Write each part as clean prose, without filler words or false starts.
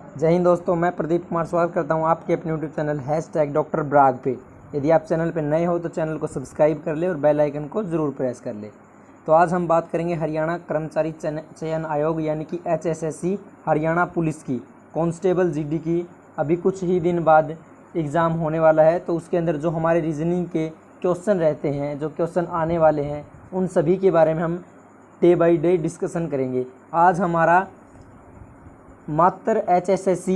जय हिंद दोस्तों, मैं प्रदीप कुमार स्वागत करता हूं आपके अपने यूट्यूब चैनल #डॉक्टर ब्राग पे। यदि आप चैनल पे नए हो तो चैनल को सब्सक्राइब कर ले और बेल आइकन को ज़रूर प्रेस कर ले। तो आज हम बात करेंगे हरियाणा कर्मचारी चयन आयोग यानी कि HSSC हरियाणा पुलिस की कांस्टेबल GD की अभी कुछ ही दिन बाद एग्ज़ाम होने वाला है। तो उसके अंदर जो हमारे रीजनिंग के क्वेश्चन रहते हैं, जो क्वेश्चन आने वाले हैं, उन सभी के बारे में हम डे बाई डे डिस्कशन करेंगे। आज हमारा मात्र HSSC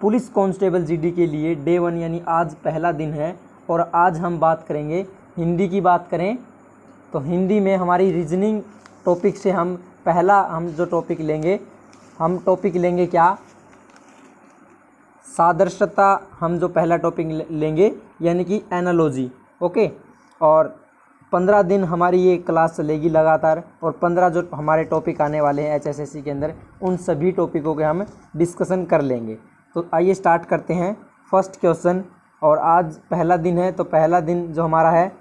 पुलिस कांस्टेबल GD के लिए डे 1 यानी आज पहला दिन है। और आज हम बात करेंगे हिंदी की। बात करें तो हिंदी में हमारी रीजनिंग टॉपिक से हम जो टॉपिक लेंगे, हम टॉपिक लेंगे क्या, सादृश्यता। हम जो पहला टॉपिक लेंगे यानी कि एनालॉजी। ओके। और 15 दिन हमारी ये क्लास चलेगी लगातार, और 15 जो हमारे टॉपिक आने वाले हैं HSSC के अंदर, उन सभी टॉपिकों के हम डिस्कशन कर लेंगे। तो आइए स्टार्ट करते हैं फर्स्ट क्वेश्चन। और आज पहला दिन है, तो पहला दिन जो हमारा है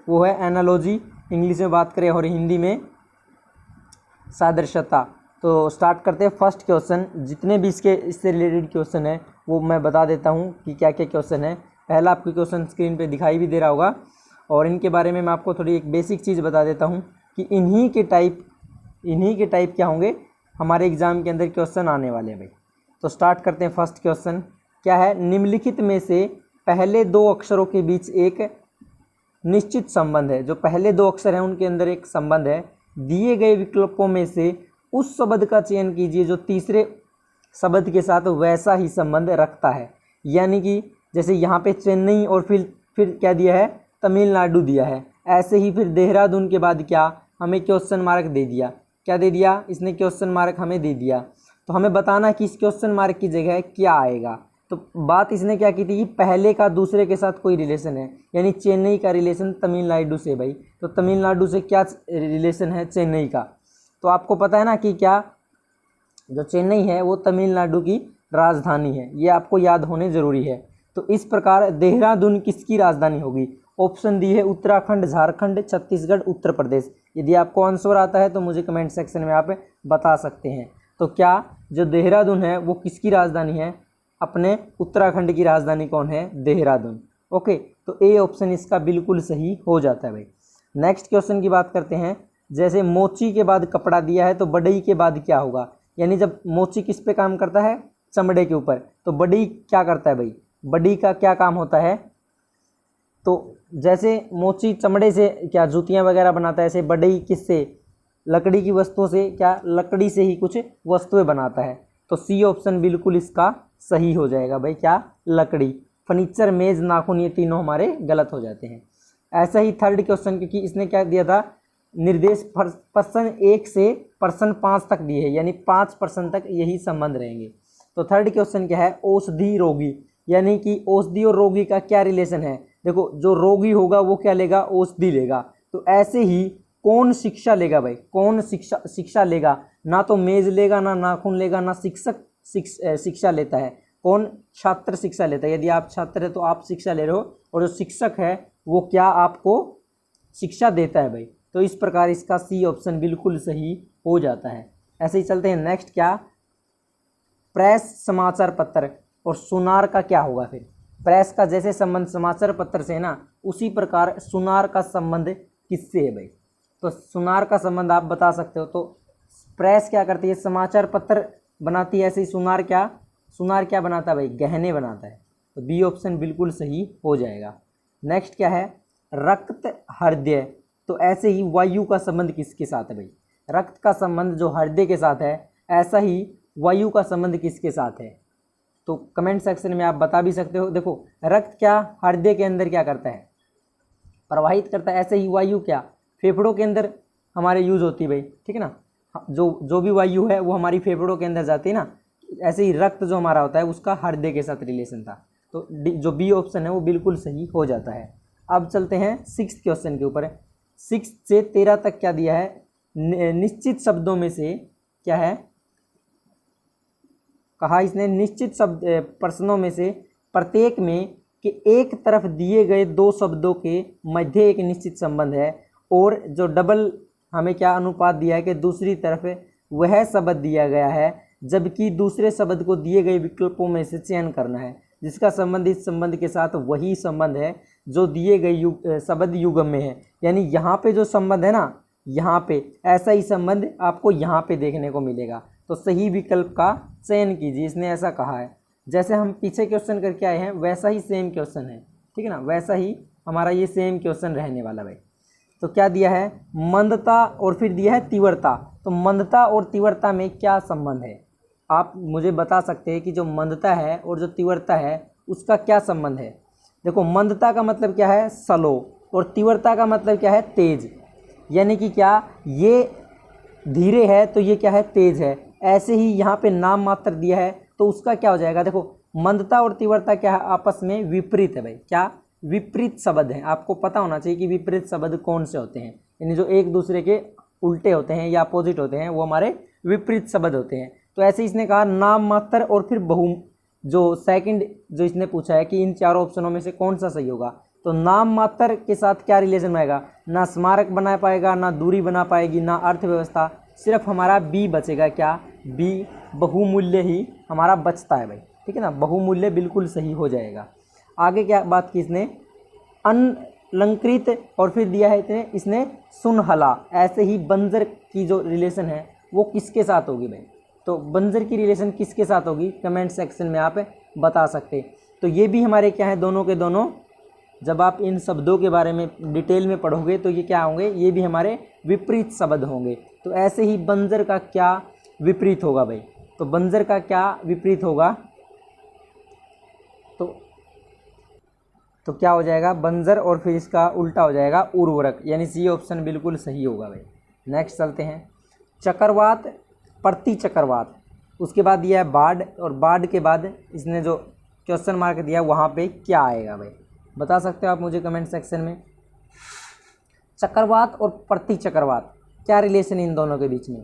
वो है एनालॉजी, इंग्लिश में बात करें, और हिंदी में सादृश्यता। तो स्टार्ट करते हैं फर्स्ट क्वेश्चन। जितने भी इससे रिलेटेड क्वेश्चन है वो मैं बता देता हूँ कि क्या क्या क्वेश्चन है। पहला आपको क्वेश्चन स्क्रीन पे दिखाई भी दे रहा होगा, और इनके बारे में मैं आपको थोड़ी एक बेसिक चीज़ बता देता हूँ कि इन्हीं के टाइप क्या होंगे हमारे एग्ज़ाम के अंदर क्वेश्चन आने वाले हैं भाई। तो स्टार्ट करते हैं फर्स्ट क्वेश्चन। क्या है, निम्नलिखित में से पहले दो अक्षरों के बीच एक निश्चित संबंध है। जो पहले दो अक्षर हैं उनके अंदर एक संबंध है। दिए गए विकल्पों में से उस शब्द का चयन कीजिए जो तीसरे शब्द के साथ वैसा ही संबंध रखता है। यानी कि जैसे यहाँ पे चेन्नई और फिर क्या दिया है, तमिलनाडु दिया है। ऐसे ही फिर देहरादून के बाद क्या हमें क्वेश्चन मार्क दे दिया। क्या दे दिया इसने, क्वेश्चन मार्क हमें दे दिया। तो हमें बताना कि इस क्वेश्चन मार्क की जगह क्या आएगा। तो बात इसने क्या की थी कि पहले का दूसरे के साथ कोई रिलेशन है, यानी चेन्नई का रिलेशन तमिलनाडु से भाई। तो तमिलनाडु से क्या रिलेशन है, चेन्नई का। तो आपको पता है ना कि क्या जो चेन्नई है वो तमिलनाडु की राजधानी है, ये आपको याद होने ज़रूरी है। तो इस प्रकार देहरादून किसकी राजधानी होगी। ऑप्शन दी है उत्तराखंड, झारखंड, छत्तीसगढ़, उत्तर प्रदेश। यदि आपको आंसर आता है तो मुझे कमेंट सेक्शन में आप बता सकते हैं। तो क्या जो देहरादून है वो किसकी राजधानी है, अपने उत्तराखंड की राजधानी कौन है, देहरादून। ओके, तो ए ऑप्शन इसका बिल्कुल सही हो जाता है भाई। नेक्स्ट क्वेश्चन की बात करते हैं। जैसे मोची के बाद कपड़ा दिया है तो बडई के बाद क्या होगा। यानी जब मोची किस पे काम करता है, चमड़े के ऊपर, तो बडई क्या करता है भाई, बडई का क्या काम होता है। तो जैसे मोची चमड़े से क्या जूतियां वगैरह बनाता है, ऐसे बडई किससे, लकड़ी की वस्तुओं से, क्या लकड़ी से ही कुछ वस्तुएं बनाता है। तो सी ऑप्शन बिल्कुल इसका सही हो जाएगा भाई। क्या, लकड़ी। फर्नीचर, मेज, नाखून, ये तीनों हमारे गलत हो जाते हैं। ऐसा ही थर्ड क्वेश्चन, क्योंकि इसने क्या दिया था, निर्देश पर्सन 1 से पर्सन 5 तक दिए है, यानी 5% तक यही संबंध रहेंगे। तो थर्ड क्वेश्चन क्या है, औषधि रोगी, यानी कि औषधि और रोगी का क्या रिलेशन है। देखो, जो रोगी होगा वो क्या लेगा, औषधि लेगा। तो ऐसे ही कौन शिक्षा लेगा भाई, कौन शिक्षा लेगा, ना तो मेज लेगा, ना नाखून लेगा, ना शिक्षक शिक्षा लेता है। कौन, छात्र शिक्षा लेता है। यदि आप छात्र है तो आप शिक्षा ले रहे हो, और जो शिक्षक है वो क्या आपको शिक्षा देता है भाई। तो इस प्रकार इसका सी ऑप्शन बिल्कुल सही हो जाता है। ऐसे ही चलते हैं नेक्स्ट। क्या, प्रेस, समाचार पत्र और सुनार का क्या होगा। फिर प्रेस का जैसे संबंध समाचार पत्र से है ना, उसी प्रकार सुनार का संबंध किससे है भाई। तो सुनार का संबंध आप बता सकते हो। तो प्रेस क्या करती है, समाचार पत्र बनाती है, ऐसे ही सुनार क्या बनाता है भाई, गहने बनाता है। तो बी ऑप्शन बिल्कुल सही हो जाएगा। नेक्स्ट क्या है, रक्त, हृदय। तो ऐसे ही वायु का संबंध किसके साथ है भाई, रक्त का संबंध जो हृदय के साथ है, ऐसा ही वायु का संबंध किसके साथ है। तो कमेंट सेक्शन में आप बता भी सकते हो। देखो, रक्त क्या हृदय के अंदर क्या करता है, प्रवाहित करता है। ऐसे ही वायु क्या फेफड़ों के अंदर हमारे यूज होती है भाई, ठीक है ना। जो भी वायु है वो हमारी फेफड़ों के अंदर जाती है ना। ऐसे ही रक्त जो हमारा होता है उसका हृदय के साथ रिलेशन था। तो जो बी ऑप्शन है वो बिल्कुल सही हो जाता है। अब चलते हैं 6th क्वेश्चन के ऊपर। 6 से 13 तक क्या दिया है, निश्चित शब्दों में से क्या है, कहा इसने निश्चित शब्द प्रश्नों में से प्रत्येक में कि एक तरफ दिए गए दो शब्दों के मध्य एक निश्चित संबंध है, और जो डबल हमें क्या अनुपात दिया है कि दूसरी तरफ वह शब्द दिया गया है जबकि दूसरे शब्द को दिए गए विकल्पों में से चयन करना है, जिसका संबंध इस संबंध के साथ वही संबंध है जो दिए गए शब्द युग्म में है। यानी यहाँ पे जो संबंध है ना, यहाँ पे ऐसा ही संबंध आपको यहाँ पे देखने को मिलेगा। तो सही विकल्प का चयन कीजिए, इसने ऐसा कहा है। जैसे हम पीछे क्वेश्चन करके आए हैं वैसा ही सेम क्वेश्चन है, ठीक है ना, वैसा ही हमारा ये सेम क्वेश्चन रहने वाला भाई। तो क्या दिया है, मंदता और फिर दिया है तीव्रता। तो मंदता और तीव्रता में क्या संबंध है, आप मुझे बता सकते हैं कि जो मंदता है और जो तीव्रता है उसका क्या संबंध है। देखो मंदता का मतलब क्या है, स्लो, और तीव्रता का मतलब क्या है, तेज। यानी कि क्या, ये धीरे है तो ये क्या है, तेज है। ऐसे ही यहाँ पे नाम मात्र दिया है तो उसका क्या हो जाएगा, देखो मंदता और तीव्रता क्या है, आपस में विपरीत है भाई। क्या, विपरीत शब्द हैं। आपको पता होना चाहिए कि विपरीत शब्द कौन से होते हैं, यानी जो एक दूसरे के उल्टे होते हैं या अपोजिट होते हैं वो हमारे विपरीत शब्द होते हैं। तो ऐसे इसने कहा नाम मात्र और फिर बहु, जो सेकंड जो इसने पूछा है कि इन चारों ऑप्शनों में से कौन सा सही होगा, तो नाम मात्र के साथ क्या रिलेशन आएगा, ना स्मारक बना पाएगा, ना दूरी बना पाएगी, ना अर्थव्यवस्था, सिर्फ हमारा बी बचेगा। क्या, बी बहुमूल्य ही हमारा बचता है भाई, ठीक है ना, बहुमूल्य बिल्कुल सही हो जाएगा। आगे क्या बात की इसने, अनलंकृत और फिर दिया है इसने सुनहला। ऐसे ही बंजर की जो रिलेशन है वो किसके साथ होगी भाई, तो बंजर की रिलेशन किसके साथ होगी, कमेंट सेक्शन में आप बता सकते। तो ये भी हमारे क्या है, दोनों के दोनों, जब आप इन शब्दों के बारे में डिटेल में पढ़ोगे तो ये क्या होंगे, ये भी हमारे विपरीत शब्द होंगे। तो ऐसे ही बंजर का क्या विपरीत होगा भाई, तो बंजर का क्या विपरीत होगा, तो क्या हो जाएगा, बंजर, और फिर इसका उल्टा हो जाएगा उर्वरक, यानी सी ऑप्शन बिल्कुल सही होगा भाई। नेक्स्ट चलते हैं, चक्रवात, प्रति चक्रवात, उसके बाद दिया है बाढ़, और बाढ़ के बाद इसने जो क्वेश्चन मार्क दिया वहाँ पे क्या आएगा भाई, बता सकते हो आप मुझे कमेंट सेक्शन में। चक्रवात और प्रति चक्रवात क्या रिलेशन है इन दोनों के बीच में,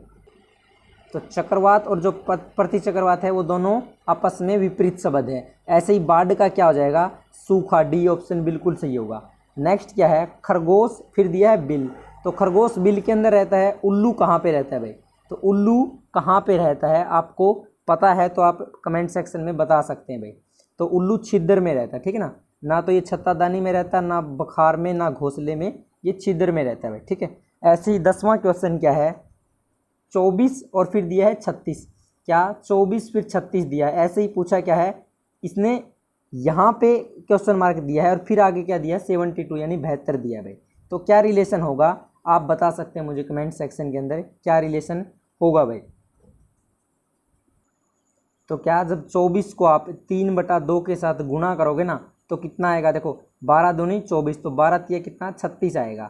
तो चक्रवात और जो प्रति चक्रवात है वो दोनों आपस में विपरीत शब्द है। ऐसे ही बाढ़ का क्या हो जाएगा, सूखा, डी ऑप्शन बिल्कुल सही होगा। नेक्स्ट क्या है, खरगोश, फिर दिया है बिल। तो खरगोश बिल के अंदर रहता है, उल्लू कहाँ पे रहता है भाई, तो उल्लू कहाँ पे रहता है आपको पता है तो आप कमेंट सेक्शन में बता सकते हैं भाई। तो उल्लू छिद्र में रहता है, ठीक है ना, ना तो ये छत्तादानी में रहता है, ना बखार में, ना घोंसले में, ये छिद्र में रहता है भाई, ठीक है। ऐसे ही 10वां क्वेश्चन क्या है, 24 और फिर दिया है 36। क्या, 24 फिर 36 दिया है। ऐसे ही पूछा क्या है, इसने यहाँ पे क्वेश्चन मार्क दिया है और फिर आगे क्या दिया है, 72 यानी 72 दिया है भाई। तो क्या रिलेशन होगा आप बता सकते हैं मुझे कमेंट सेक्शन के अंदर, क्या रिलेशन होगा भाई। तो क्या, जब 24 को आप 3/2 के साथ गुणा करोगे ना तो कितना आएगा, देखो 12 दूनी 24, तो 12 तिया कितना, 36 आएगा।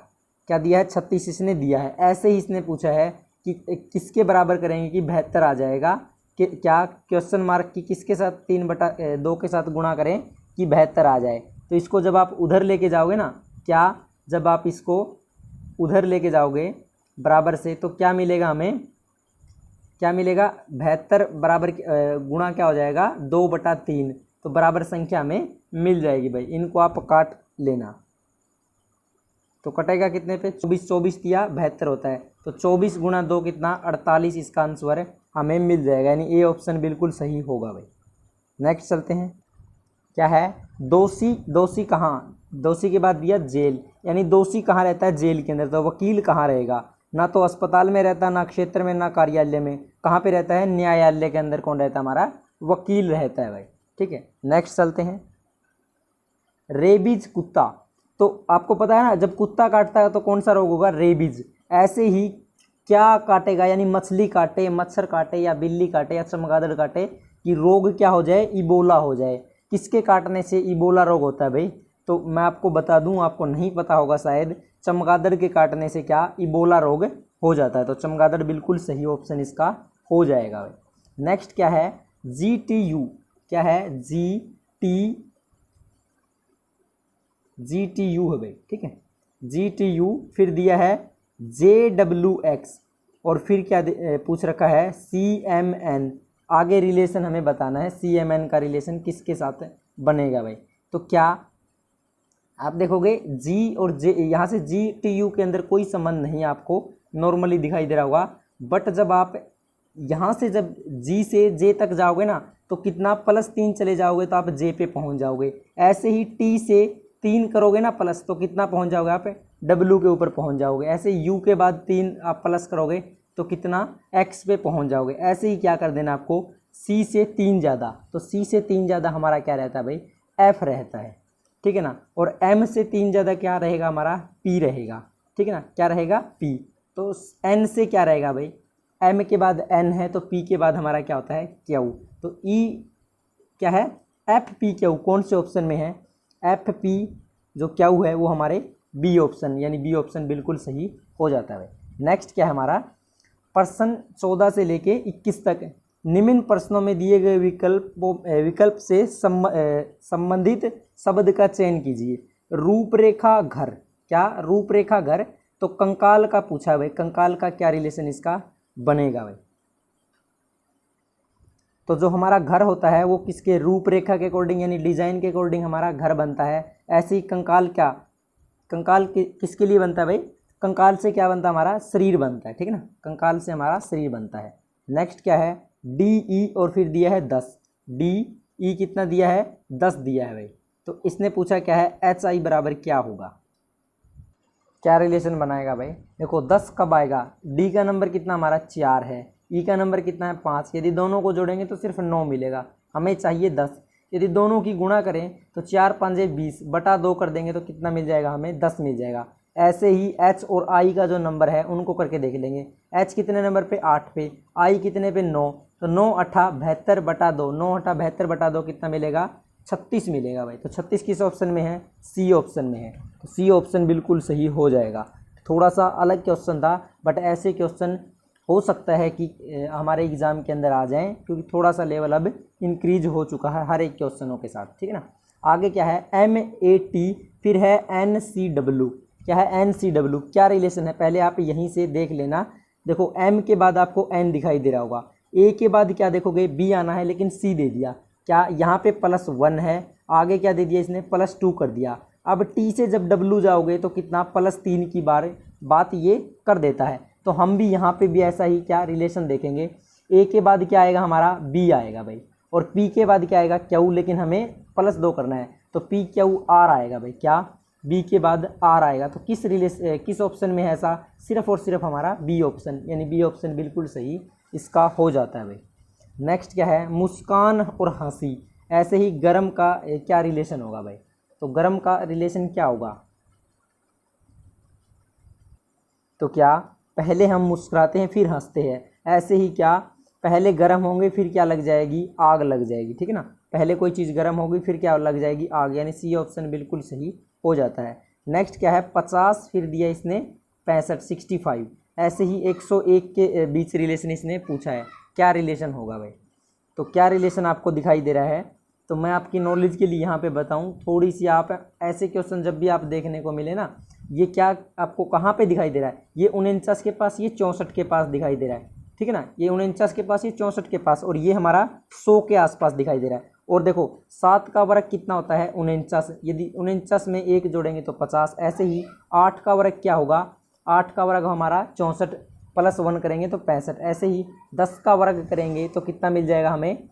क्या दिया है, 36 इसने दिया है। ऐसे ही इसने पूछा है कि किसके बराबर करेंगे कि 72 आ जाएगा, कि क्या क्वेश्चन मार्क की किसके साथ 3/2 के साथ गुणा करें कि 72 आ जाए। तो इसको जब आप उधर लेके जाओगे ना, क्या, जब आप इसको उधर लेके जाओगे बराबर से तो क्या मिलेगा हमें, क्या मिलेगा, 72 बराबर गुणा क्या हो जाएगा, 2/3, तो बराबर संख्या में मिल जाएगी भाई। इनको आप काट लेना, तो कटेगा कितने पे, 24 दिया 72 होता है, तो 24 गुणा 2 कितना, 48, इसका आंसर हमें मिल जाएगा, यानी ए ऑप्शन बिल्कुल सही होगा भाई। नेक्स्ट चलते हैं, क्या है, दोषी, दोषी कहाँ, दोषी के बाद दिया जेल, यानी दोषी कहाँ रहता है, जेल के अंदर। तो वकील कहाँ रहेगा, ना तो अस्पताल में रहता, ना क्षेत्र में, ना कार्यालय में, कहाँ पे रहता है, न्यायालय के अंदर कौन रहता है, हमारा वकील रहता है भाई, ठीक है। नेक्स्ट चलते हैं, रेबीज, कुत्ता। तो आपको पता है ना जब कुत्ता काटता है तो कौन सा रोग होगा, रेबीज। ऐसे ही क्या काटेगा, यानी मछली काटे, मच्छर काटे, या बिल्ली काटे, या चमगादड़ काटे, कि रोग क्या हो जाए, इबोला हो जाए। किसके काटने से इबोला रोग होता है भाई, तो मैं आपको बता दूं, आपको नहीं पता होगा शायद, चमगादड़ के काटने से क्या इबोला रोग हो जाता है। तो चमगादड़ बिल्कुल सही ऑप्शन इसका हो जाएगा भाई। नेक्स्ट क्या है, GTU, क्या है, GTU है भाई, ठीक है, GTU, फिर दिया है JWX, और फिर क्या पूछ रखा है, CMN। आगे रिलेशन हमें बताना है, CMN का रिलेशन किसके साथ बनेगा भाई। तो क्या आप देखोगे G और J, यहाँ से GTU के अंदर कोई संबंध नहीं आपको नॉर्मली दिखाई दे रहा होगा, बट जब आप यहाँ से जब जी से जे तक जाओगे ना तो कितना +3 चले जाओगे तो आप जे पे पहुँच जाओगे। ऐसे ही टी से 3 करोगे ना प्लस तो कितना पहुँच जाओगे आप डब्ल्यू के ऊपर पहुँच जाओगे। ऐसे यू के बाद 3 आप प्लस करोगे तो कितना एक्स पे पहुँच जाओगे। ऐसे ही क्या कर देना आपको सी से 3 ज़्यादा, तो सी से 3 ज़्यादा हमारा क्या रहता है भाई एफ रहता है, ठीक है ना। और एम से 3 ज़्यादा क्या रहेगा हमारा पी रहेगा, ठीक है ना। क्या रहेगा पी। तो एन से क्या रहेगा भाई एम के बाद एन है तो पी के बाद हमारा क्या होता है क्यू। तो ई क्या है एफ पी क्यू कौन से ऑप्शन में है एफ पी जो क्यू है वो हमारे बी ऑप्शन, यानी बी ऑप्शन बिल्कुल सही हो जाता है भाई। नेक्स्ट क्या है हमारा प्रश्न 14 से लेके 21 तक निम्न प्रश्नों में दिए गए विकल्प से संबंधित शब्द का चयन कीजिए। रूपरेखा घर, क्या रूपरेखा घर, तो कंकाल का पूछा है भाई, कंकाल का क्या रिलेशन इसका बनेगा भाई। तो जो हमारा घर होता है वो किसके रूपरेखा के अकॉर्डिंग यानी डिजाइन के अकॉर्डिंग हमारा घर बनता है। ऐसे ही कंकाल क्या कंकाल किसके लिए बनता है भाई, कंकाल से क्या बनता है हमारा शरीर बनता है, ठीक है ना, कंकाल से हमारा शरीर बनता है। नेक्स्ट क्या है डी ई और फिर दिया है 10, डी ई कितना दिया है 10 दिया है भाई। तो इसने पूछा क्या है एच आई बराबर क्या होगा, क्या रिलेशन बनाएगा भाई। देखो 10 कब आएगा, डी का नंबर कितना हमारा 4 है, ई का नंबर कितना है 5, यदि दोनों को जोड़ेंगे तो सिर्फ 9 मिलेगा, हमें चाहिए 10। यदि दोनों की गुणा करें तो 4 5 20 बटा 2 कर देंगे तो कितना मिल जाएगा हमें 10 मिल जाएगा। ऐसे ही एच और आई का जो नंबर है उनको करके देख लेंगे। एच कितने नंबर पे 8 पे, आई कितने पे 9, तो 9 8 72 बटा 2, 9 8 72 बटा 2 कितना मिलेगा 36 मिलेगा भाई। तो 36 किस ऑप्शन में है सी ऑप्शन में है, तो सी ऑप्शन बिल्कुल सही हो जाएगा। थोड़ा सा अलग क्वेश्चन था बट ऐसे क्वेश्चन हो सकता है कि हमारे एग्ज़ाम के अंदर आ जाएं क्योंकि थोड़ा सा लेवल अब इंक्रीज हो चुका है हर एक क्वेश्चनों के साथ, ठीक है ना। आगे क्या है एम ए टी फिर है एन सी डब्ल्यू, क्या है एन सी डब्ल्यू, क्या रिलेशन है पहले आप यहीं से देख लेना। देखो एम के बाद आपको एन दिखाई दे रहा होगा, ए के बाद क्या देखोगे बी आना है लेकिन सी दे दिया, क्या यहाँ पे +1 है, आगे क्या दे दिया इसने +2 कर दिया। अब टी से जब डब्ल्यू जाओगे तो कितना +3 की बात ये कर देता है। तो हम भी यहाँ पे भी ऐसा ही क्या रिलेशन देखेंगे, ए के बाद क्या आएगा हमारा बी आएगा भाई, और पी के बाद क्या आएगा क्यू, लेकिन हमें +2 करना है तो पी क्यू आर आएगा भाई, क्या बी के बाद आर आएगा। तो किस ऑप्शन में है ऐसा, सिर्फ और सिर्फ हमारा बी ऑप्शन, यानी बी ऑप्शन बिल्कुल सही इसका हो जाता है भाई। नेक्स्ट क्या है मुस्कान और हंसी, ऐसे ही गर्म का क्या रिलेशन होगा भाई, तो गर्म का रिलेशन क्या होगा, तो क्या पहले हम मुस्कुराते हैं फिर हंसते हैं, ऐसे ही क्या पहले गर्म होंगे फिर क्या लग जाएगी आग लग जाएगी, ठीक है ना, पहले कोई चीज़ गर्म होगी फिर क्या लग जाएगी आग, यानी सी ऑप्शन बिल्कुल सही हो जाता है। नेक्स्ट क्या है 50 फिर दिया इसने 65 65, ऐसे ही 101 के बीच रिलेशन इसने पूछा है, क्या रिलेशन होगा भाई। तो क्या रिलेशन आपको दिखाई दे रहा है, तो मैं आपकी नॉलेज के लिए यहाँ पे बताऊँ थोड़ी सी, आप ऐसे क्वेश्चन जब भी आप देखने को मिले ना, ये क्या आपको कहाँ पे दिखाई दे रहा है, ये 49 के पास, ये 64 के पास दिखाई दे रहा है, ठीक है ना, ये 49 के पास, ये 64 के पास, और ये हमारा 100 के आसपास दिखाई दे रहा है। और देखो 7 का वर्ग कितना होता है 49, यदि 49 में 1 जोड़ेंगे तो 50, ऐसे ही 8 का वर्ग क्या होगा, 8 का वर्ग हमारा 64 +1 करेंगे तो 65, ऐसे ही 10 का वर्ग करेंगे तो कितना मिल जाएगा हमें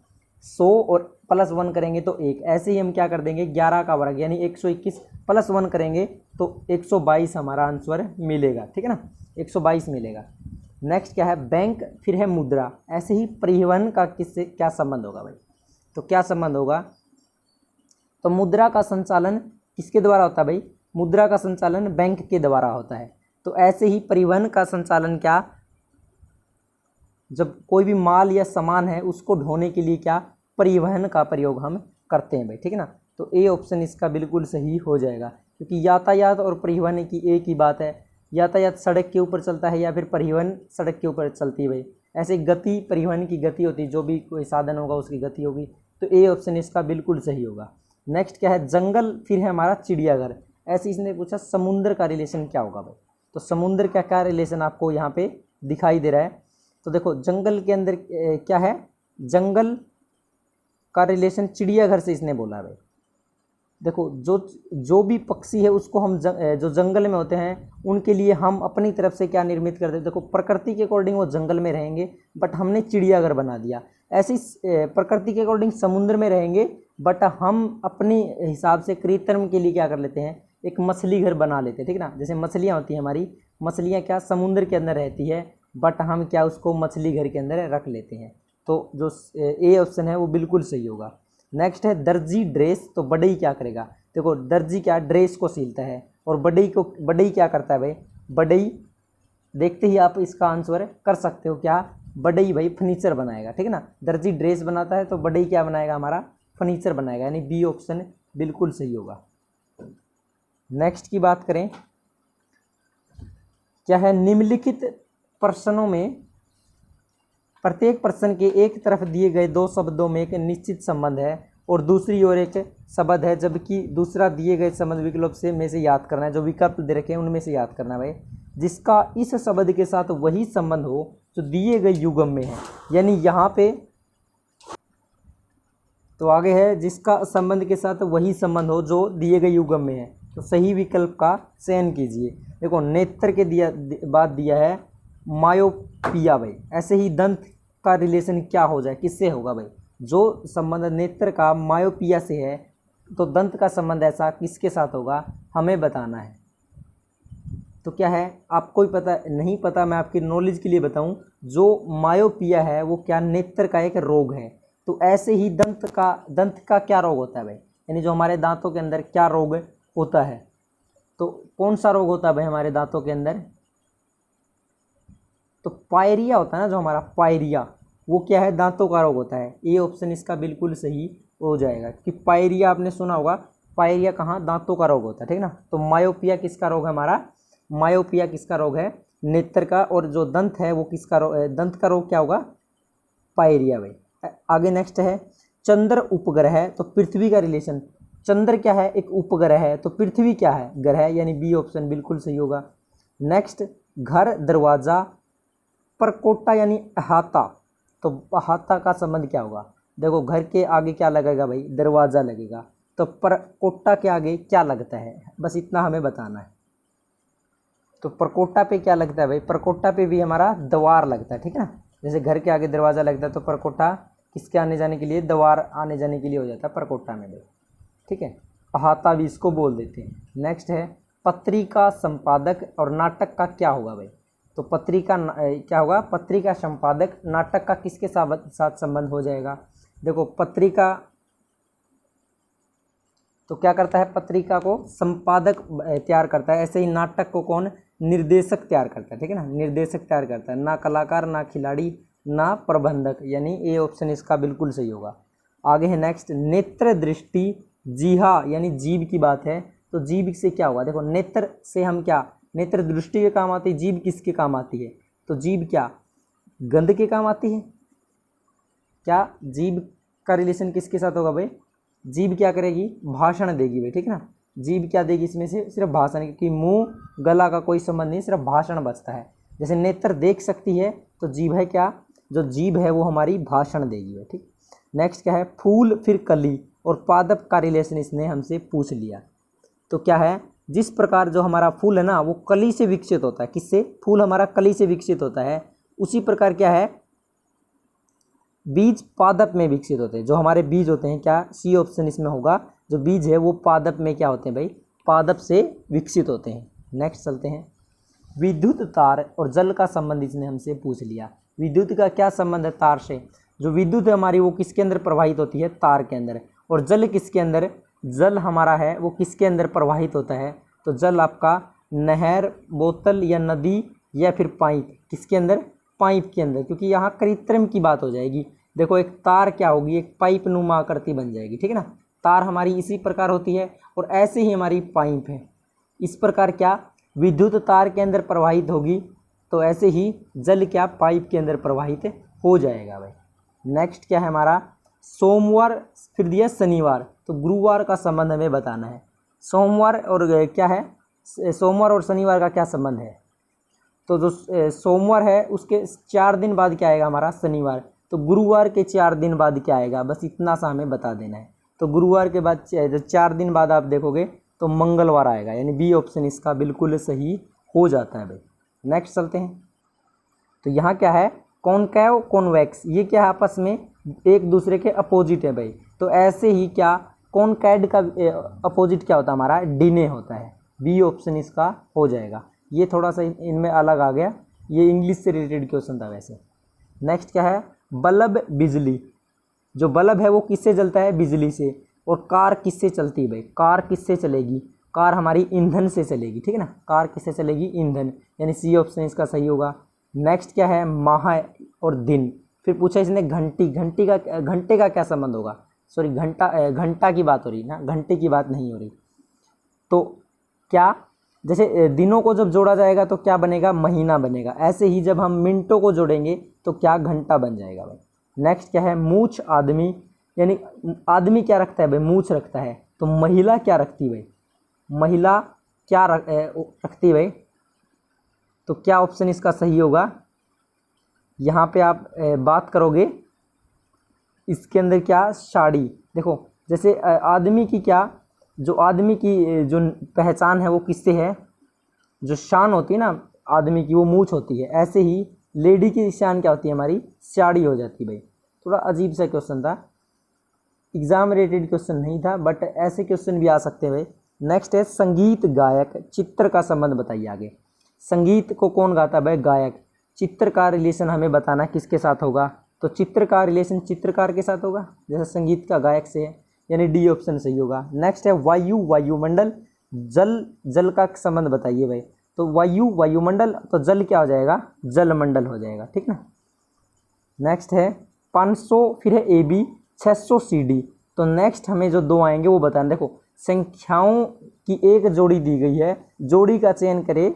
100 और +1 करेंगे तो 1, ऐसे ही हम क्या कर देंगे 11 का वर्ग यानी 121 +1 करेंगे तो 122 हमारा आंसर मिलेगा, ठीक है ना, 122 मिलेगा। नेक्स्ट क्या है बैंक फिर है मुद्रा, ऐसे ही परिवहन का किससे क्या संबंध होगा भाई, तो क्या संबंध होगा, तो मुद्रा का संचालन किसके द्वारा होता है भाई, मुद्रा का संचालन बैंक के द्वारा होता है। तो ऐसे ही परिवहन का संचालन क्या, जब कोई भी माल या सामान है उसको ढोने के लिए क्या परिवहन का प्रयोग हम करते हैं भाई, ठीक है ना। तो ए ऑप्शन इसका बिल्कुल सही हो जाएगा क्योंकि यातायात और परिवहन की एक ही बात है, यातायात सड़क के ऊपर चलता है या फिर परिवहन सड़क के ऊपर चलती है भाई, ऐसे गति परिवहन की गति होती है, जो भी कोई साधन होगा उसकी गति होगी, तो ए ऑप्शन इसका बिल्कुल सही होगा। नेक्स्ट क्या है जंगल फिर है हमारा चिड़ियाघर, ऐसे इसने पूछा समुद्र का रिलेशन क्या होगा भाई, तो समुद्र का क्या रिलेशन आपको यहाँ पे दिखाई दे रहा है। तो देखो जंगल के अंदर क्या है, जंगल का रिलेशन चिड़ियाघर से इसने बोला भाई, देखो जो जो भी पक्षी है उसको हम जो जंगल में होते हैं उनके लिए हम अपनी तरफ से क्या निर्मित करते हैं। देखो प्रकृति के अकॉर्डिंग वो जंगल में रहेंगे, बट हमने चिड़ियाघर बना दिया। ऐसी प्रकृति के अकॉर्डिंग समुद्र में रहेंगे, बट हम अपनी हिसाब से कृत्रिम के लिए क्या कर लेते हैं, एक मछली घर बना लेते हैं, ठीक ना। जैसे मछलियाँ होती हैं हमारी, मछलियाँ क्या समुद्र के अंदर रहती है, बट हम क्या उसको मछली घर के अंदर रख लेते हैं। तो जो ए ऑप्शन है वो बिल्कुल सही होगा। नेक्स्ट है दर्जी ड्रेस, तो बढ़ई क्या करेगा। देखो दर्जी क्या ड्रेस को सिलता है, और बढ़ई क्या करता है भाई, बढ़ई देखते ही आप इसका आंसर कर सकते हो क्या, बढ़ई भाई फर्नीचर बनाएगा, ठीक है ना। दर्जी ड्रेस बनाता है तो बढ़ई क्या बनाएगा, हमारा फर्नीचर बनाएगा, यानी बी ऑप्शन बिल्कुल सही होगा। नेक्स्ट की बात करें, क्या है, निम्नलिखित प्रश्नों में प्रत्येक प्रश्न के एक तरफ दिए गए दो शब्दों में एक निश्चित संबंध है और दूसरी ओर एक शब्द है, जबकि दूसरा दिए गए संबंध विकल्प से में से याद करना है। जो विकल्प दे रखे हैं उनमें से याद करना है भाई, जिसका इस शब्द के साथ वही संबंध हो जो दिए गए युग्म में है। यानी यहाँ पे तो आगे है जिसका संबंध के साथ वही संबंध हो जो दिए गए युग्म में है, तो सही विकल्प का चयन कीजिए। देखो नेत्र के बाद दिया है मायोपिया भाई, ऐसे ही दंत का रिलेशन क्या हो जाए, किससे होगा भाई, जो संबंध नेत्र का मायोपिया से है तो दंत का संबंध ऐसा किसके साथ होगा, हमें बताना है। तो क्या है, आपको ही पता नहीं पता, मैं आपकी नॉलेज के लिए बताऊं, जो मायोपिया है वो क्या नेत्र का एक रोग है। तो ऐसे ही दंत का क्या रोग होता है भाई, यानी जो हमारे दांतों के अंदर क्या रोग होता है, तो कौन सा रोग होता है भाई हमारे दांतों के अंदर, तो पायरिया होता है ना, जो हमारा पायरिया वो क्या है, दांतों का रोग होता है। ये ऑप्शन इसका बिल्कुल सही हो जाएगा कि पायरिया आपने सुना होगा, पायरिया कहाँ, दांतों का रोग होता है, ठीक ना। तो मायोपिया किसका रोग है हमारा, मायोपिया किसका रोग है, नेत्र का, और जो दंत है वो किसका रोग, दंत का रोग क्या होगा, पायरिया भाई। आगे नेक्स्ट है चंद्र उपग्रह है, तो पृथ्वी का रिलेशन, चंद्र क्या है, एक उपग्रह है, तो पृथ्वी क्या है, ग्रह, यानी बी ऑप्शन बिल्कुल सही होगा। नेक्स्ट घर दरवाजा परकोटा यानी अहाता, तो अहाता का संबंध क्या होगा, देखो घर के आगे क्या लगेगा भाई, दरवाजा लगेगा, तो परकोटा के आगे क्या लगता है, बस इतना हमें बताना है। तो परकोटा पे क्या लगता है भाई, परकोटा पे भी हमारा द्वार लगता है, ठीक है ना। जैसे घर के आगे दरवाजा लगता है तो परकोटा किसके आने जाने के लिए, द्वार आने जाने के लिए हो जाता है परकोटा में भाई, ठीक है। अहाता भी इसको बोल देते हैं। नेक्स्ट है पत्रिका संपादक और नाटक का क्या होगा भाई, तो पत्रिका क्या होगा, पत्रिका संपादक, नाटक का किसके साथ संबंध हो जाएगा। देखो पत्रिका तो क्या करता है, पत्रिका को संपादक तैयार करता है, ऐसे ही नाटक को कौन, निर्देशक तैयार करता है, ठीक है ना, निर्देशक तैयार करता है, ना कलाकार ना खिलाड़ी ना प्रबंधक, यानी ए ऑप्शन इसका बिल्कुल सही होगा। आगे है नेक्स्ट नेत्र दृष्टि जीहा, यानी जीभ की बात है, तो जीभ से क्या होगा, देखो नेत्र से हम क्या, नेत्र दृष्टि के काम आती है, जीभ किसके काम आती है, तो जीभ क्या गंध के काम आती है, क्या जीभ का रिलेशन किसके साथ होगा भाई, जीभ क्या करेगी, भाषण देगी भाई, ठीक है ना। जीभ क्या देगी इसमें से, सिर्फ भाषण, क्योंकि मुंह गला का कोई संबंध नहीं, सिर्फ भाषण बचता है। जैसे नेत्र देख सकती है तो जीभ है क्या, जो जीभ है वो हमारी भाषण देगी भाई, ठीक। नेक्स्ट क्या है फूल फिर कली और पादप का रिलेशन इसने हमसे पूछ लिया। तो क्या है, जिस प्रकार जो हमारा फूल है ना वो कली से विकसित होता है, किससे, फूल हमारा कली से विकसित होता है, उसी प्रकार क्या है बीज पादप में विकसित होते हैं। जो हमारे बीज होते हैं, क्या सी ऑप्शन इसमें होगा, जो बीज है वो पादप में क्या होते हैं भाई, पादप से विकसित होते हैं। नेक्स्ट चलते हैं विद्युत तार और जल का संबंध इसने हमसे पूछ लिया। विद्युत का क्या संबंध है तार से, जो विद्युत है हमारी वो किसके अंदर प्रवाहित होती है, तार के अंदर, और जल किसके अंदर, जल हमारा है वो किसके अंदर प्रवाहित होता है, तो जल आपका नहर, बोतल या नदी या फिर पाइप, किसके अंदर, पाइप के अंदर, क्योंकि यहाँ कृत्रिम की बात हो जाएगी। देखो एक तार क्या होगी, एक पाइप नुमा आकृति बन जाएगी, ठीक है ना। तार हमारी इसी प्रकार होती है और ऐसे ही हमारी पाइप है, इस प्रकार क्या विद्युत तार के अंदर प्रवाहित होगी, तो ऐसे ही जल क्या पाइप के अंदर प्रवाहित हो जाएगा भाई। नेक्स्ट क्या है हमारा सोमवार फिर दिया शनिवार, तो गुरुवार का संबंध हमें बताना है। सोमवार और क्या है, सोमवार और शनिवार का क्या संबंध है, तो जो सोमवार है उसके 4 दिन बाद क्या आएगा हमारा शनिवार, तो गुरुवार के 4 दिन बाद क्या आएगा, बस इतना सा हमें बता देना है। तो गुरुवार के बाद जो 4 दिन बाद आप देखोगे तो मंगलवार आएगा, यानी बी ऑप्शन इसका बिल्कुल सही हो जाता है भाई। नेक्स्ट चलते हैं। तो यहाँ क्या है, कॉनकैव कॉन्वेक्स, ये क्या है आपस में एक दूसरे के अपोजिट है भाई। तो ऐसे ही क्या कॉनकैड का अपोजिट क्या होता है हमारा, डिने होता है। बी ऑप्शन इसका हो जाएगा। ये थोड़ा सा इनमें अलग आ गया, ये इंग्लिश से रिलेटेड क्वेश्चन था वैसे। नेक्स्ट क्या है, बल्ब बिजली। जो बल्ब है वो किससे जलता है, बिजली से। और कार किससे चलती है भाई, कार किससे चलेगी, कार हमारी ईंधन से चलेगी, ठीक है ना। कार किससे चलेगी, ईंधन, यानी सी ऑप्शन इसका सही होगा। नेक्स्ट क्या है, माह और दिन। फिर पूछा इसने घंटी, घंटे का क्या संबंध होगा, सॉरी घंटा की बात हो रही ना, घंटे की बात नहीं हो रही। तो क्या, जैसे दिनों को जब जोड़ा जाएगा तो क्या बनेगा, महीना बनेगा। ऐसे ही जब हम मिनटों को जोड़ेंगे तो क्या, घंटा बन जाएगा भाई। नेक्स्ट क्या है, मूछ आदमी, यानी आदमी क्या रखता है भाई, मूछ रखता है। तो महिला क्या रखती है भाई, महिला क्या रखती है भाई। तो क्या ऑप्शन इसका सही होगा, यहाँ पे आप बात करोगे इसके अंदर क्या, साड़ी। देखो जैसे आदमी की क्या, जो आदमी की जो पहचान है वो किससे है, जो शान होती है ना आदमी की, वो मूछ होती है। ऐसे ही लेडी की शान क्या होती है हमारी, साड़ी हो जाती है भाई। थोड़ा अजीब सा क्वेश्चन था, एग्जाम रिलेटेड क्वेश्चन नहीं था, बट ऐसे क्वेश्चन भी आ सकते हैं भाई। नेक्स्ट है संगीत गायक चित्र का संबंध बताइए आगे। संगीत को कौन गाता है भाई, गायक। चित्र का रिलेशन हमें बताना किसके साथ होगा, तो चित्र का रिलेशन चित्रकार के साथ होगा, जैसे संगीत का गायक से है, यानी डी ऑप्शन सही होगा। नेक्स्ट है वायु, वायुमंडल। जल का संबंध बताइए भाई। तो वायु, वायुमंडल, तो जल क्या हो जाएगा, जलमंडल हो जाएगा, ठीक ना। नेक्स्ट है 500, फिर है ए बी, 600 सी डी। तो नेक्स्ट हमें जो दो आएंगे वो बताना। देखो संख्याओं की एक जोड़ी दी गई है, जोड़ी का चयन करें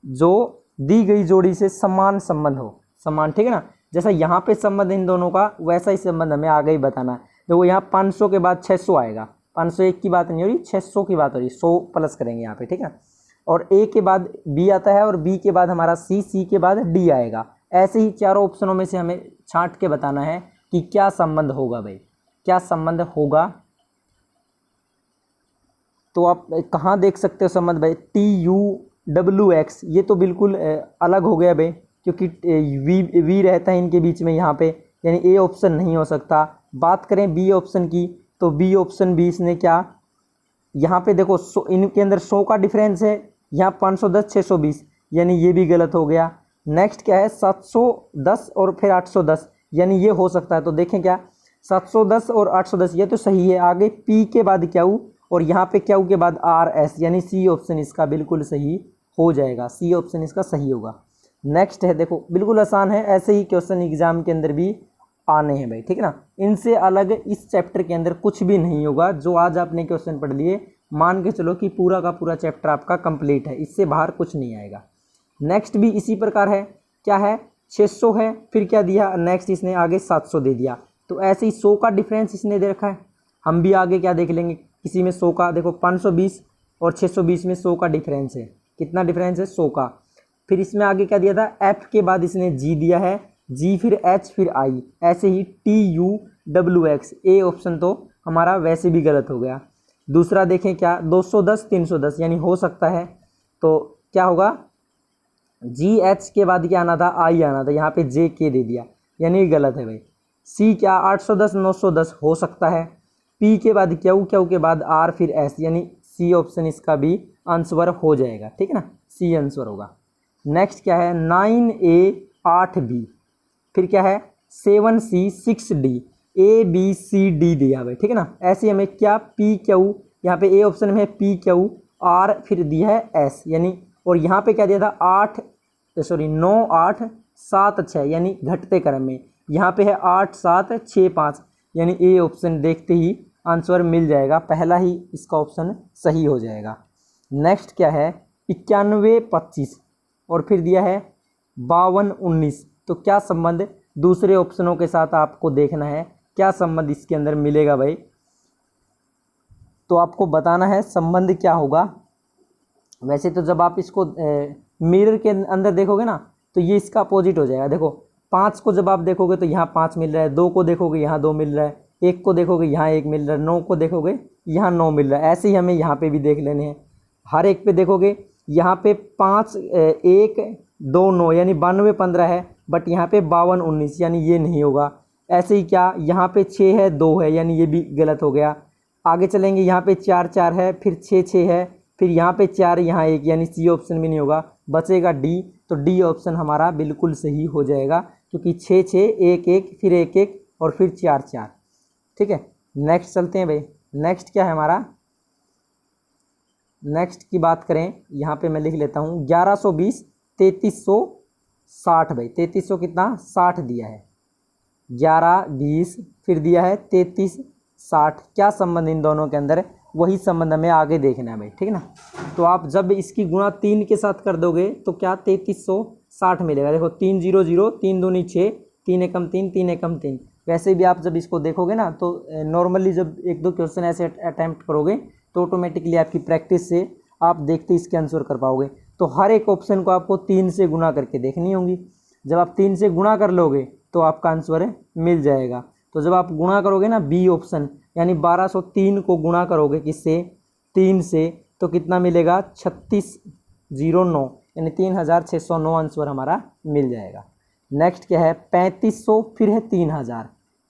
जो दी गई जोड़ी से समान संबंध हो, समान, ठीक है ना। जैसा यहाँ पे संबंध इन दोनों का, वैसा ही संबंध हमें आगे ही बताना है। देखो यहाँ 500 के बाद 600 आएगा, 501 की बात नहीं हो रही, 600 की बात हो रही, 100 प्लस करेंगे यहाँ पे, ठीक है। और ए के बाद बी आता है, और बी के बाद हमारा सी, सी के बाद डी आएगा। ऐसे ही चारों ऑप्शनों में से हमें छांट के बताना है कि क्या संबंध होगा भाई, क्या संबंध होगा। तो आप कहाँ देख सकते हो संबंध भाई, TUWX, ये तो बिल्कुल अलग हो गया भाई, क्योंकि वी रहता है इनके बीच में यहाँ पे, यानी ए ऑप्शन नहीं हो सकता। बात करें बी ऑप्शन की, तो बी ऑप्शन भी इसने क्या, यहाँ पे देखो इनके अंदर 100 का डिफरेंस है, यहाँ 510 620, यानी ये भी गलत हो गया। नेक्स्ट क्या है 710 और फिर 810, यानी ये हो सकता है। तो देखें क्या, 710 और 810 ये तो सही है। आगे पी के बाद क्यू, और यहाँ पे क्यू के बाद RS, यानी सी ऑप्शन इसका बिल्कुल सही हो जाएगा, सी ऑप्शन इसका सही होगा। नेक्स्ट है, देखो बिल्कुल आसान है, ऐसे ही क्वेश्चन एग्जाम के अंदर भी आने हैं भाई, ठीक है ना। इनसे अलग इस चैप्टर के अंदर कुछ भी नहीं होगा। जो आज आपने क्वेश्चन पढ़ लिए, मान के चलो कि पूरा का पूरा चैप्टर आपका कंप्लीट है, इससे बाहर कुछ नहीं आएगा। नेक्स्ट भी इसी प्रकार है, क्या है 600 है, फिर क्या दिया, नेक्स्ट इसने आगे 700 दे दिया। तो ऐसे ही 100 का डिफरेंस इसने दे रखा है। हम भी आगे क्या देख लेंगे, किसी में 100 का, देखो 520 और 620 में 100 का डिफरेंस है। कितना डिफरेंस है, 100 का। फिर इसमें आगे क्या दिया था, F के बाद इसने G दिया है, G फिर H फिर I, ऐसे ही TUWX। ए ऑप्शन तो हमारा वैसे भी गलत हो गया। दूसरा देखें क्या, 210 310, यानी हो सकता है। तो क्या होगा, GH के बाद क्या आना था, I आना था, यहाँ पे JK दे दिया, यानी गलत है भाई। C क्या 810 910 हो सकता है। P के बाद Q, Q के बाद R फिर S, यानी C ऑप्शन इसका भी आंसर हो जाएगा, ठीक है ना, C आंसर होगा। नेक्स्ट क्या है 9A 8B, फिर क्या है 7C 6D, ABCD दिया भाई, ठीक है ना। ऐसे हमें क्या PQ, यहाँ पे ए ऑप्शन में PQ, R फिर दिया है S, यानी, और यहाँ पे क्या दिया था 9 8 7 6, यानी घटते क्रम में। यहाँ पे है 8 7 6 5, यानी ए ऑप्शन देखते ही आंसर मिल जाएगा, पहला ही इसका ऑप्शन सही हो जाएगा। नेक्स्ट क्या है 91 25, और फिर दिया है 52 19। तो क्या संबंध दूसरे ऑप्शनों के साथ आपको देखना है, क्या संबंध इसके अंदर मिलेगा भाई। तो आपको बताना है संबंध क्या होगा। वैसे तो जब आप इसको मिरर के अंदर देखोगे ना, तो ये इसका अपोजिट हो जाएगा। देखो 5 को जब आप देखोगे तो यहाँ 5 मिल रहा है, 2 को देखोगे यहाँ 2 मिल रहा है, 1 को देखोगे यहाँ 1 मिल रहा है, 9 को देखोगे यहाँ 9 मिल रहा है। ऐसे ही हमें यहाँ पे भी देख लेने हैं। हर एक पे देखोगे यहाँ पे 5 1 2 9 यानी 92 15 है, बट यहाँ पे 52 19 यानी ये नहीं होगा। ऐसे ही क्या यहाँ पे 6 है 2 है यानी ये भी गलत हो गया। आगे चलेंगे, यहाँ पे 4 4 है, फिर 6 6 है, फिर यहाँ पे 4 यहाँ 1 यानी सी ऑप्शन भी नहीं होगा। बचेगा डी, तो डी ऑप्शन हमारा बिल्कुल सही हो जाएगा, क्योंकि 6 6 1 1 फिर 1 1 और फिर 4 4। ठीक है, नेक्स्ट चलते हैं भाई। नेक्स्ट क्या है हमारा, नेक्स्ट की बात करें, यहाँ पे मैं लिख लेता हूँ 1120 3360 भाई। 3300 कितना 60 दिया है, 11 20 फिर दिया है 33 60। क्या संबंध इन दोनों के अंदर है, वही संबंध हमें आगे देखना है भाई। ठीक है ना। तो आप जब इसकी गुणा 3 के साथ कर दोगे तो क्या 3360 मिलेगा। देखो 3 0 0 3 दूनी 6 3 एकम 3 3 एकम 3। वैसे भी आप जब इसको देखोगे ना तो नॉर्मली जब 1 2 क्वेश्चन ऐसे अटैम्प्ट करोगे तो ऑटोमेटिकली आपकी प्रैक्टिस से आप देखते इसके आंसर कर पाओगे। तो हर एक ऑप्शन को आपको 3 से गुणा करके देखनी होगी। जब आप 3 से गुणा कर लोगे तो आपका आंसर मिल जाएगा। तो जब आप गुणा करोगे ना बी ऑप्शन यानी 1203 को गुणा करोगे किससे 3 से, तो कितना मिलेगा 3609 यानी 3609 आंसर हमारा मिल जाएगा। नेक्स्ट क्या है 3500 फिर है 3000।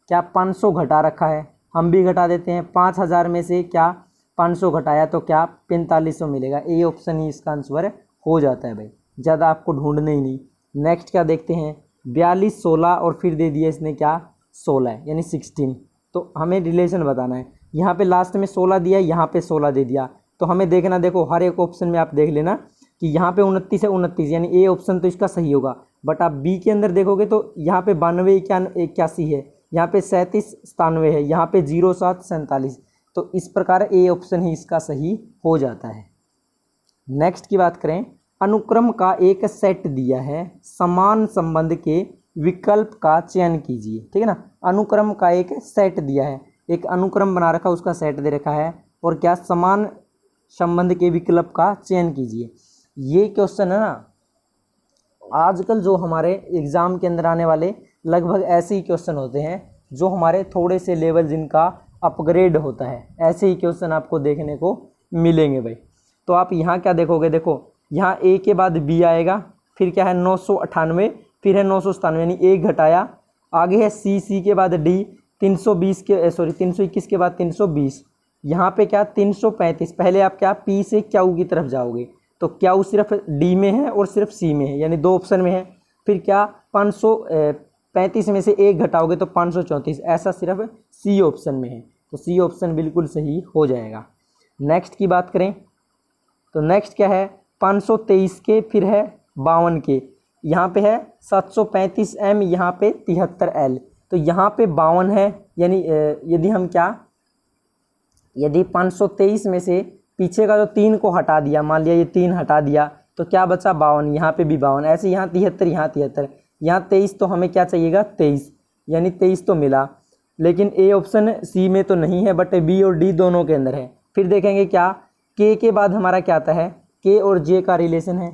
क्या 500 घटा रखा है, हम भी घटा देते हैं। 5000 में से क्या 500 घटाया तो क्या 4500 मिलेगा। ए ऑप्शन ही इसका आंसर हो जाता है भाई, ज़्यादा आपको ढूंढना ही नहीं। नेक्स्ट क्या देखते हैं 42 16 और फिर दे दिया इसने क्या 16 है यानी 16। तो हमें रिलेशन बताना है। यहाँ पे लास्ट में 16 दिया, यहाँ पे 16 दे दिया, तो हमें देखना, देखो हर एक ऑप्शन में आप देख लेना कि यहाँ पे 29 है 29 यानी ए ऑप्शन तो इसका सही होगा। बट आप बी के अंदर देखोगे तो यहाँ पे 92 81 है, यहाँ पे 37 97 है, यहाँ पे 07 47। तो इस प्रकार ए ऑप्शन ही इसका सही हो जाता है। नेक्स्ट की बात करें, अनुक्रम का एक सेट दिया है, समान संबंध के विकल्प का चयन कीजिए। ठीक है ना। अनुक्रम का एक सेट दिया है, एक अनुक्रम बना रखा उसका सेट दे रखा है, और क्या समान संबंध के विकल्प का चयन कीजिए। ये क्वेश्चन है ना, आजकल जो हमारे एग्ज़ाम के अंदर आने वाले लगभग ऐसे ही क्वेश्चन होते हैं जो हमारे थोड़े से लेवल जिनका अपग्रेड होता है, ऐसे ही क्वेश्चन आपको देखने को मिलेंगे भाई। तो आप यहाँ क्या देखोगे, देखो यहाँ ए के बाद बी आएगा, फिर क्या है 998, फिर है 997 यानी एक घटाया, आगे है सी के बाद डी 321 के बाद 320, यहाँ पे क्या 335। पहले आप क्या पी से क्यू की तरफ जाओगे, तो क्यू सिर्फ डी में है और सिर्फ सी में है यानी 2 ऑप्शन में है। फिर क्या 535 में से एक घटाओगे तो 534, ऐसा सिर्फ सी ऑप्शन में है, तो सी ऑप्शन बिल्कुल सही हो जाएगा। नेक्स्ट की बात करें तो नेक्स्ट क्या है 523 के फिर है 52 के, यहाँ पे है 735 एम, यहाँ पे 73 एल, तो यहाँ पे 52 है यानी यदि हम क्या, यदि 523 में से पीछे का जो 3 को हटा दिया, मान लिया ये 3 हटा दिया तो क्या बचा 52, यहाँ पे भी 52, ऐसे यहाँ 73 यहाँ 73, यहाँ 23, तो हमें क्या चाहिएगा 23 यानी 23 तो मिला। लेकिन ए ऑप्शन सी में तो नहीं है, बट बी और डी दोनों के अंदर है। फिर देखेंगे क्या के बाद हमारा क्या आता है, के और जे का रिलेशन है।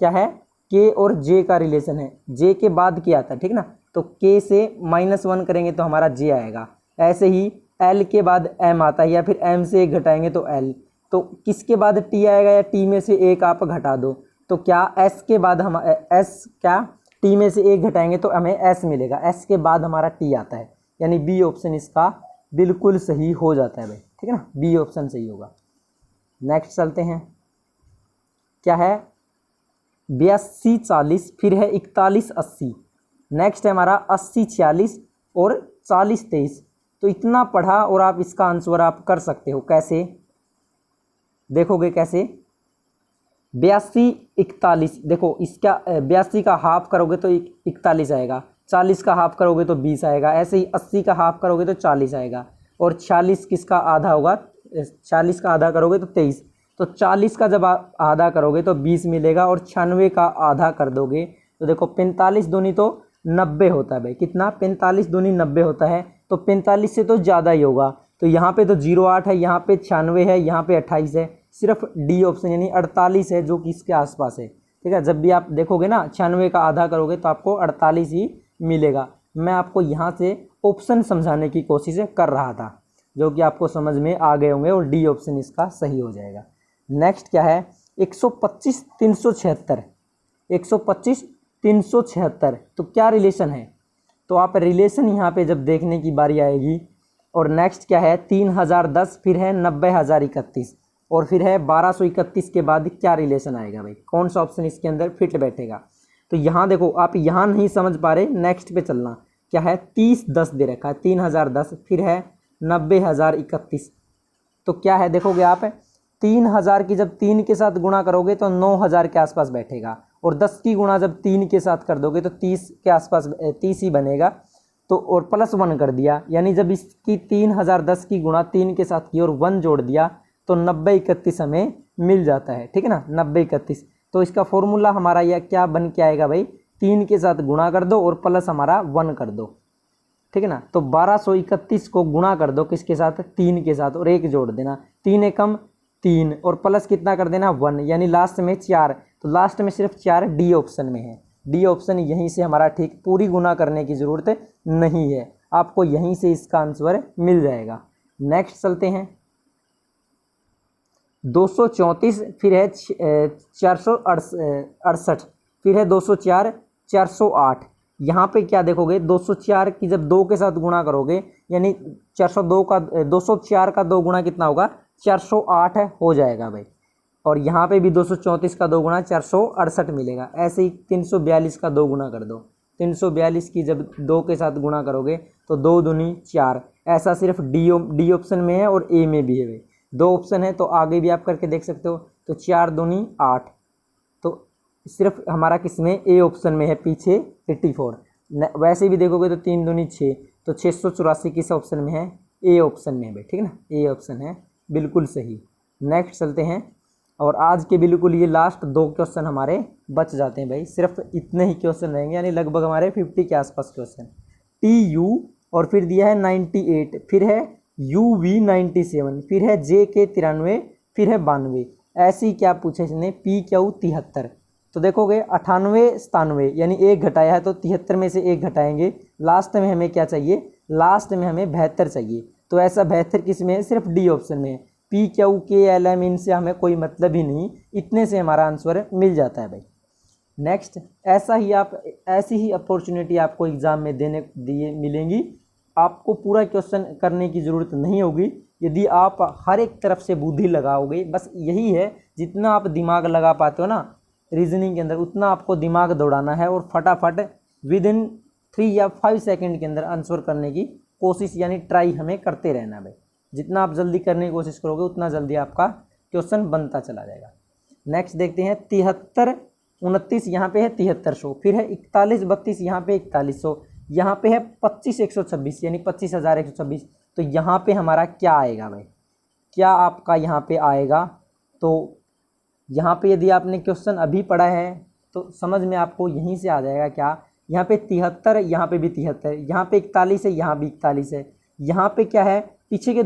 क्या है के और जे का रिलेशन है, जे के बाद क्या आता है। ठीक ना, तो के से -1 करेंगे तो हमारा जे आएगा। ऐसे ही एल के बाद एम आता है, या फिर एम से एक घटाएंगे तो एल, तो किसके बाद टी आएगा, या टी में से एक आप घटा दो तो क्या एस के बाद हम एस क्या टी में से एक घटाएंगे तो हमें एस मिलेगा, एस के बाद हमारा टी आता है, यानी बी ऑप्शन इसका बिल्कुल सही हो जाता है भाई। ठीक है ना, बी ऑप्शन सही होगा। नेक्स्ट चलते हैं, क्या है 82 40 फिर है 41 80। नेक्स्ट है हमारा 80 46 और 40 23। तो इतना पढ़ा और आप इसका आंसर आप कर सकते हो। कैसे देखोगे, कैसे 82 41, देखो इसका 82 का हाफ करोगे तो 41 आएगा, 40 का हाफ करोगे तो 20 आएगा, ऐसे ही 80 का हाफ करोगे तो 40 आएगा, और 46 किसका आधा होगा, 40 का आधा करोगे तो 23, तो 40 का जब आप आधा करोगे तो 20 मिलेगा, और 96 का आधा कर दोगे तो देखो 45 दूनी तो 90 होता है भाई। कितना 45 दूनी 90 होता है, तो 45 से तो ज़्यादा ही होगा। तो यहाँ पे तो 08 है, यहाँ पे 96 है, यहाँ पे 28 है, सिर्फ डी ऑप्शन यानी 48 है जो कि इसके आसपास है। ठीक है, जब भी आप देखोगे ना 96 का आधा करोगे तो आपको 48 ही मिलेगा। मैं आपको यहाँ से ऑप्शन समझाने की कोशिश कर रहा था, जो कि आपको समझ में आ गए होंगे और डी ऑप्शन इसका सही हो जाएगा। नेक्स्ट क्या है 125 376, 125 376 तो क्या रिलेशन है, तो आप रिलेशन यहाँ पे जब देखने की बारी आएगी। और नेक्स्ट क्या है 3010, फिर है 90031 और फिर है 1231 के बाद क्या रिलेशन आएगा भाई, कौन सा ऑप्शन इसके अंदर फिट बैठेगा। तो यहाँ देखो आप यहाँ नहीं समझ पा रहे, नेक्स्ट पे चलना। क्या है 3010 दे रखा है, 3010 फिर है 90031, तो क्या है देखोगे आप 3000 की जब 3 के साथ गुणा करोगे तो 9000 के आसपास बैठेगा, और 10 की गुणा जब 3 के साथ कर दोगे तो 30 के आसपास 30 ही बनेगा। तो और +1 कर दिया, यानी जब इसकी 3010 की गुणा 3 के साथ की और 1 जोड़ दिया तो 9031 हमें मिल जाता है, ठीक है ना, 9031। तो इसका फॉर्मूला हमारा यह क्या बन के आएगा भाई, 3 के साथ गुणा कर दो और प्लस हमारा 1 कर दो, ठीक है ना। तो 1231 को गुणा कर दो किसके साथ, 3 के साथ, और 1 जोड़ देना, 3 एकम 3 और प्लस कितना कर देना 1, यानी लास्ट में 4। तो लास्ट में सिर्फ 4 डी ऑप्शन में है, डी ऑप्शन यहीं से हमारा ठीक, पूरी गुना करने की ज़रूरत नहीं है, आपको यहीं से इसका आंसर मिल जाएगा। नेक्स्ट चलते हैं 234, फिर है 468, फिर है 204 408। यहाँ पे क्या देखोगे 204 की जब 2 के साथ गुणा करोगे, यानी 204 का 2 गुणा कितना होगा 408 हो जाएगा भाई। और यहाँ पे भी 234 का 2 गुणा 468 मिलेगा। ऐसे ही 342 का 2 गुणा कर दो, 342 की जब 2 के साथ गुणा करोगे तो 2 दूनी 4। ऐसा सिर्फ डी ऑप्शन में है और ए में भी है भाई, 2 ऑप्शन है तो आगे भी आप करके देख सकते हो। तो 4 दूनी 8, तो सिर्फ हमारा किसमें ए ऑप्शन में है पीछे 84। वैसे भी देखोगे तो 3 दूनी 6, तो 684 किस ऑप्शन में है, ए ऑप्शन में है भाई, ठीक है ना, ए ऑप्शन है बिल्कुल सही। नेक्स्ट चलते हैं, और आज के बिल्कुल ये लास्ट 2 क्वेश्चन हमारे बच जाते हैं भाई, सिर्फ इतने ही क्वेश्चन रहेंगे, यानी लगभग हमारे 50 के आसपास क्वेश्चन। TU और फिर दिया है 98, फिर है UV 97, फिर है JK 93, फिर है 92। ऐसे ही क्या पूछे इसने PQ 73। तो देखोगे 98 97, यानी 1 घटाया है तो 73 में से 1 घटाएंगे, लास्ट में हमें क्या चाहिए, लास्ट में हमें 72 चाहिए। तो ऐसा 72 किस में है, सिर्फ डी ऑप्शन में है। PQKLM इनसे हमें कोई मतलब ही नहीं, इतने से हमारा आंसर मिल जाता है भाई। नेक्स्ट, ऐसी ही अपॉर्चुनिटी आपको एग्ज़ाम में दिए मिलेंगी, आपको पूरा क्वेश्चन करने की ज़रूरत नहीं होगी यदि आप हर एक तरफ से बुद्धि लगाओगे। बस यही है, जितना आप दिमाग लगा पाते हो ना रीजनिंग के अंदर, उतना आपको दिमाग दौड़ाना है और फटाफट विदिन 3 या 5 सेकंड के अंदर आंसर करने की कोशिश, यानी ट्राई हमें करते रहना भाई। जितना आप जल्दी करने की कोशिश करोगे उतना जल्दी आपका क्वेश्चन बनता चला जाएगा। नेक्स्ट देखते हैं 73 29, यहाँ पे है 7300, फिर है 41 32, यहाँ पे 4100, यहाँ पे है 25 126, यानी 25,126। तो यहाँ पे हमारा क्या आएगा भाई, क्या आपका यहाँ पे आएगा। तो यहाँ पे यदि आपने क्वेश्चन अभी पढ़ा है तो समझ में आपको यहीं से आ जाएगा क्या, यहाँ पे 73, यहाँ पे भी 73, यहाँ पे 41 है, यहाँ भी 41 है, यहाँ पे क्या है पीछे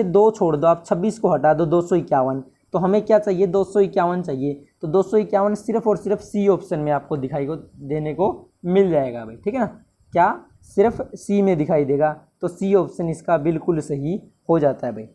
दो छोड़ दो आप, 26 को हटा दो, 251। तो हमें क्या चाहिए 251 चाहिए, तो 251 सिर्फ और सिर्फ सी ऑप्शन में आपको देने को मिल जाएगा भाई, ठीक है ना, क्या सिर्फ सी में दिखाई देगा। तो सी ऑप्शन इसका बिल्कुल सही हो जाता है भाई,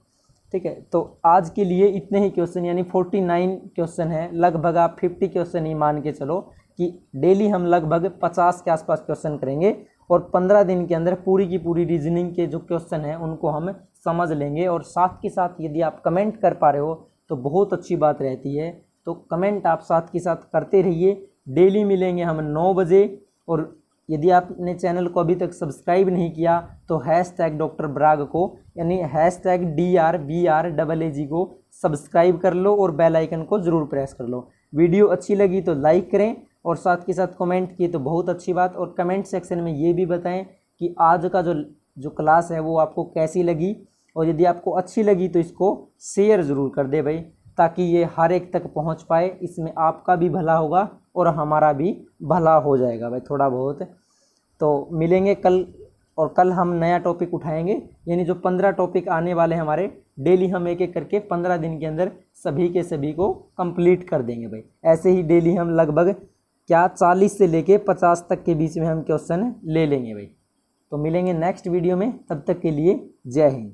ठीक है। तो आज के लिए इतने ही क्वेश्चन, यानी 49 क्वेश्चन है, लगभग आप 50 क्वेश्चन ही मान के चलो कि डेली हम लगभग 50 के आसपास क्वेश्चन करेंगे, और 15 दिन के अंदर पूरी की पूरी रीजनिंग के जो क्वेश्चन हैं उनको हम समझ लेंगे। और साथ के साथ यदि आप कमेंट कर पा रहे हो तो बहुत अच्छी बात रहती है, तो कमेंट आप साथ के साथ करते रहिए। डेली मिलेंगे हम 9 बजे, और यदि आपने चैनल को अभी तक सब्सक्राइब नहीं किया तो #डॉक्टर ब्राग को, यानी #DRBRAAG को सब्सक्राइब कर लो और बेल आइकन को ज़रूर प्रेस कर लो। वीडियो अच्छी लगी तो लाइक करें, और साथ के साथ कमेंट किए तो बहुत अच्छी बात। और कमेंट सेक्शन में ये भी बताएं कि आज का जो क्लास है वो आपको कैसी लगी, और यदि आपको अच्छी लगी तो इसको शेयर ज़रूर कर दे भाई, ताकि ये हर एक तक पहुंच पाए। इसमें आपका भी भला होगा और हमारा भी भला हो जाएगा भाई थोड़ा बहुत। तो मिलेंगे कल, और कल हम नया टॉपिक उठाएंगे, यानी जो 15 टॉपिक आने वाले हैं हमारे, डेली हम एक एक करके 15 दिन के अंदर सभी के सभी को कंप्लीट कर देंगे भाई। ऐसे ही डेली हम लगभग 40 से लेके 50 तक के बीच में हम क्वेश्चन ले लेंगे भाई। तो मिलेंगे नेक्स्ट वीडियो में, तब तक के लिए जय हिंद।